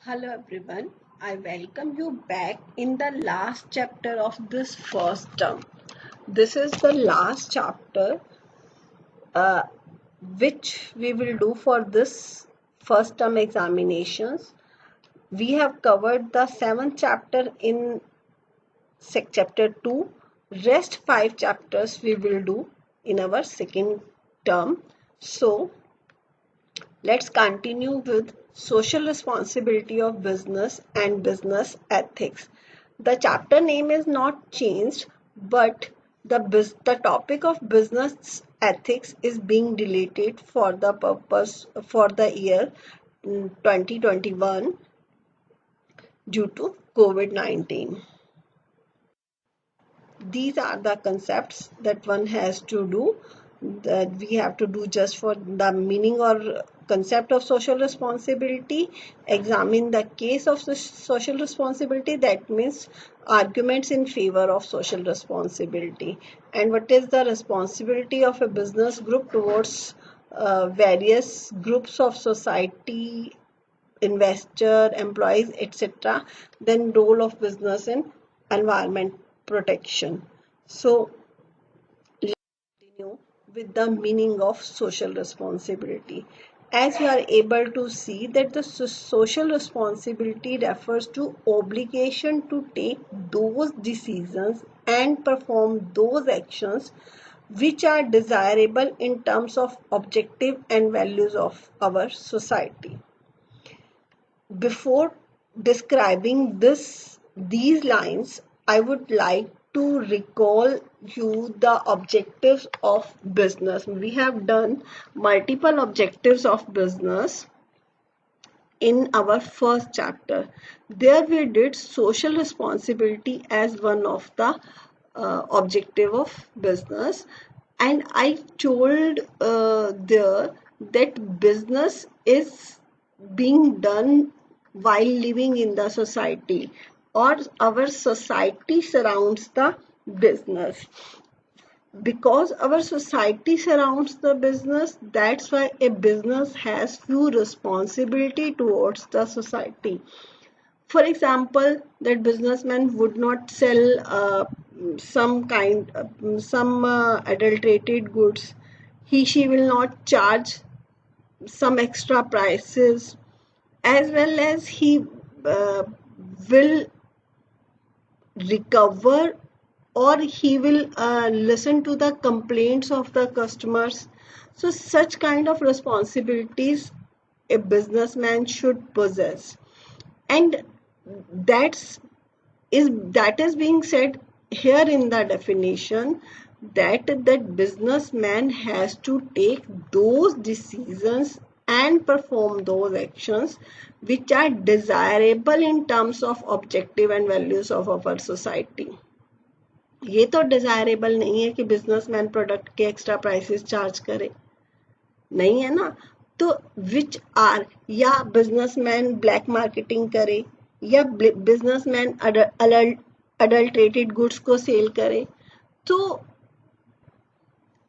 Hello everyone, I welcome you back in the last chapter of this first term. This is the last chapter uh, which we will do for this first term examinations. We have covered the seventh chapter in chapter 2. Rest 5 chapters we will do in our second term. So let's continue with social responsibility of business and business ethics. The chapter name is not changed, but the topic of business ethics is being deleted for the purpose for the year 2021 due to COVID-19. These are the concepts that one has to do, that we have to do just for the meaning or concept of social responsibility. Examine the case of social responsibility, that means arguments in favor of social responsibility, and what is the responsibility of a business group towards various groups of society, investor, employees, etc. Then role of business in environment protection. So let's continue with the meaning of social responsibility. As you are able to see that the social responsibility refers to obligation to take those decisions and perform those actions which are desirable in terms of objective and values of our society. Before describing these lines, I would like to recall you the objectives of business. We have done multiple objectives of business in our first chapter. There we did social responsibility as one of the objective of business, and I told there that business is being done while living in the society, or our society surrounds the business. Because our society surrounds the business, that's why a business has few responsibility towards the society. For example, that businessman would not sell some adulterated goods. She will not charge some extra prices, as well as he will recover, or he will listen to the complaints of the customers. So such kind of responsibilities a businessman should possess, and that's that is being said here in the definition, that businessman has to take those decisions and perform those actions which are desirable in terms of objective and values of our society. ये तो desirable नहीं है कि businessman product के extra prices charge करे, नहीं है ना. तो विच आर, या बिजनेसमैन ब्लैक मार्केटिंग करे, या बिजनेसमैन अडल्ट्रेटेड गुड्स को सेल करे. तो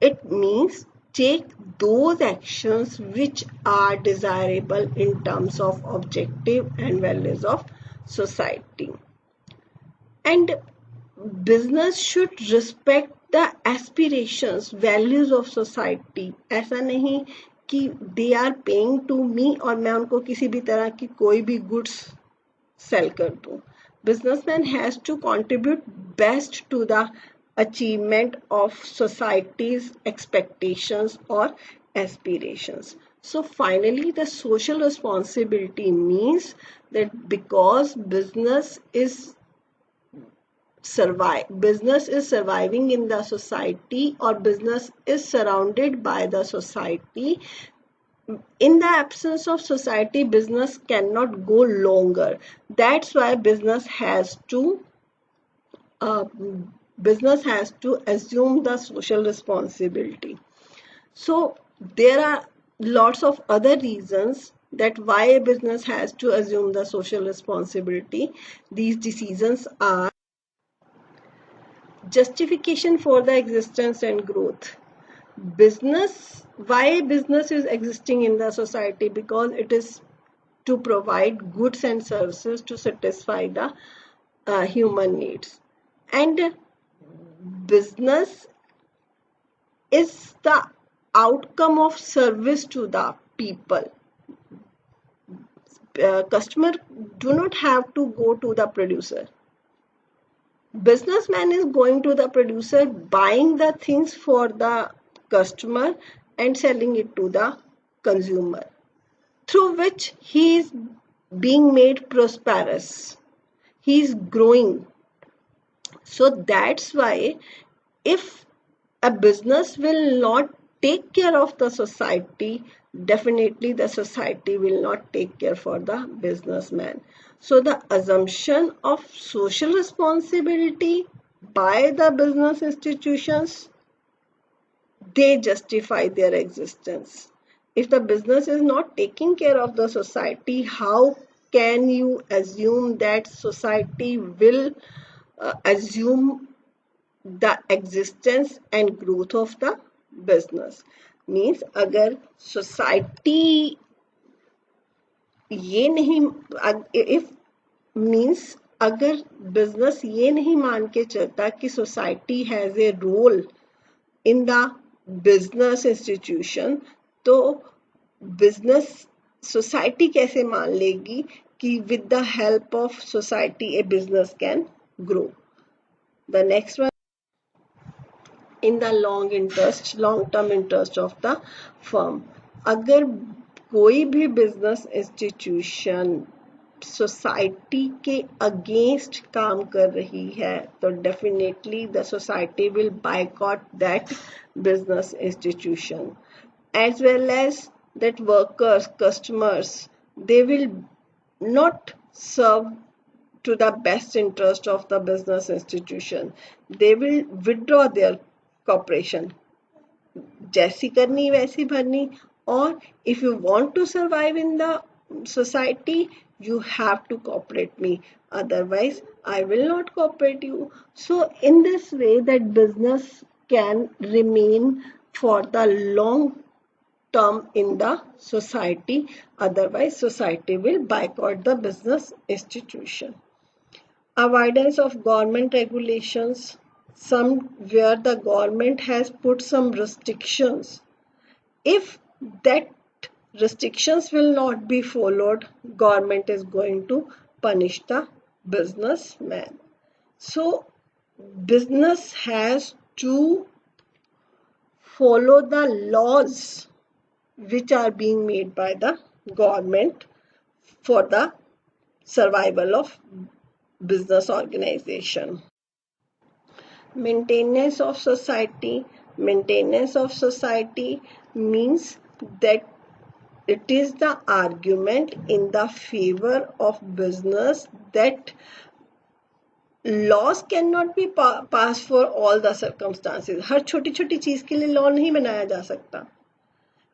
it means take those actions which are desirable in terms of objective and values of society. And business should respect the aspirations, values of society. ऐसा नहीं कि they are paying to me और मैं उनको किसी भी तरह की कोई भी goods sell कर दूं. Businessman has to contribute best to the achievement of society's expectations or aspirations. So finally, the social responsibility means that because business is surviving in the society, or business is surrounded by the society, in the absence of society, business cannot go longer. That's why business has to assume the social responsibility. So there are lots of other reasons that why a business has to assume the social responsibility. These decisions are justification for the existence and growth. Why business is existing in the society? Because it is to provide goods and services to satisfy the human needs. And business is the outcome of service to the people. Customer do not have to go to the producer. Businessman is going to the producer, buying the things for the customer and selling it to the consumer, through which he is being made prosperous. He is growing. So that's why if a business will not take care of the society, definitely the society will not take care for the businessman. So the assumption of social responsibility by the business institutions, they justify their existence. If the business is not taking care of the society, how can you assume that society will assume the existence and growth of the business? Means अगर society ये नहीं, if means अगर business ये नहीं मान के चलता कि society has a role in the business institution, तो business society कैसे मान लेगी कि with the help of society a business can grow? The next one, in the long term interest of the firm. अगर कोई भी business institution सोसाइटी के against काम कर रही है, तो definitely the society will boycott that business institution, as well as that workers, customers, they will not serve to the best interest of the business institution. They will withdraw their cooperation. जैसी करनी वैसी भरनी, or if you want to survive in the society, you have to cooperate me, otherwise I will not cooperate you. So in this way that business can remain for the long term in the society, otherwise society will boycott the business institution. Avoidance of government regulations, somewhere the government has put some restrictions. If that restrictions will not be followed, government is going to punish the businessman. So business has to follow the laws which are being made by the government for the survival of business organization. Maintenance of society. Maintenance of society means that it is the argument in the favor of business that laws cannot be passed for all the circumstances. हर छोटी छोटी चीज के लिए law नहीं बनाया जा सकता.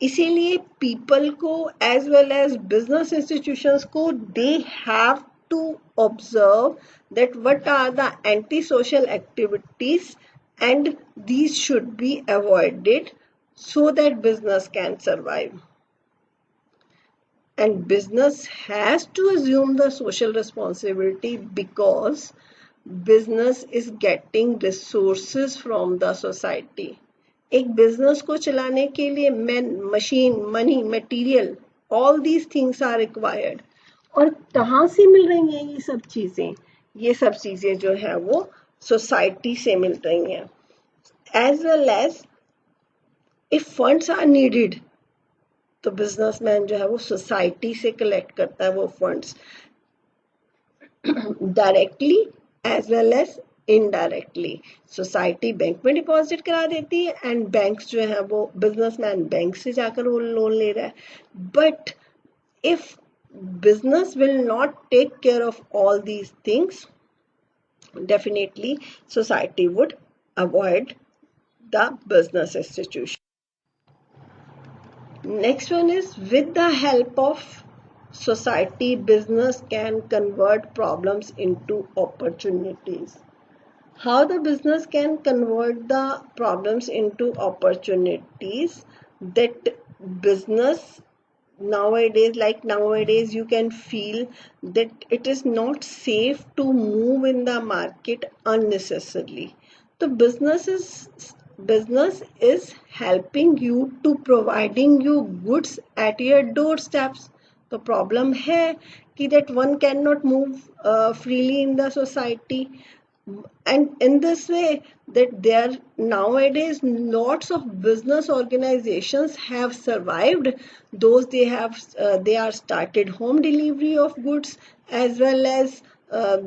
इसीलिए पीपल को as well as business institutions को they have to observe that what are the anti social activities and these should be avoided so that business can survive. And business has to assume the social responsibility because business is getting resources from the society. एक business को चलाने के लिए men, machine, money, material, all these things are required. और कहाँ से मिल रही हैं ये सब चीजें? ये सब चीजें जो है वो society से मिल रही हैं. As well as if funds are needed, तो बिजनेसमैन जो है वो सोसाइटी से कलेक्ट करता है वो funds directly as well as indirectly. Society bank में डिपॉजिट करा देती है एंड बैंक्स जो है वो बिजनेसमैन बैंक से जाकर वो लोन ले रहा है. But if business will not take care of all these things, definitely society would avoid the business institution. Next one is, with the help of society, business can convert problems into opportunities. How the business can convert the problems into opportunities? That business nowadays you can feel that it is not safe to move in the market unnecessarily. The business is helping you to providing you goods at your doorsteps. The problem है कि that one cannot move freely in the society, and in this way that there nowadays lots of business organizations have survived. Those they are started home delivery of goods, as well as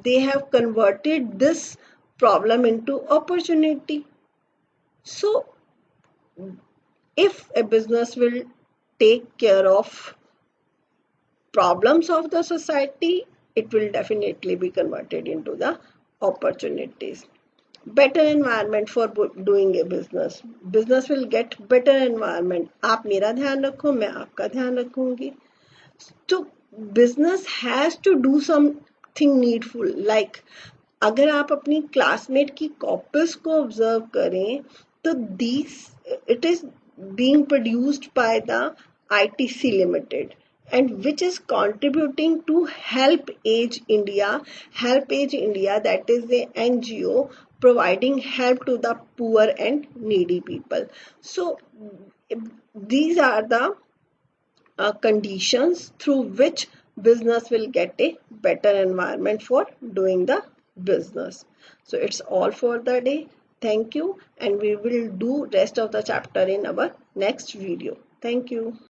they have converted this problem into opportunity. So if a business will take care of problems of the society, it will definitely be converted into the opportunities. Better environment for doing a business will get better environment. आप मेरा ध्यान रखो, मैं आपका ध्यान रखूंगी. So business has to do something needful, like अगर आप अपनी क्लासमेट की कॉपीज को ऑब्जर्व करें तो these it is being produced by the ITC Limited, and which is contributing to Help Age India. Help Age India, that is the NGO providing help to the poor and needy people. So these are the conditions through which business will get a better environment for doing the business. So it's all for the day. Thank you, and we will do rest of the chapter in our next video. Thank you.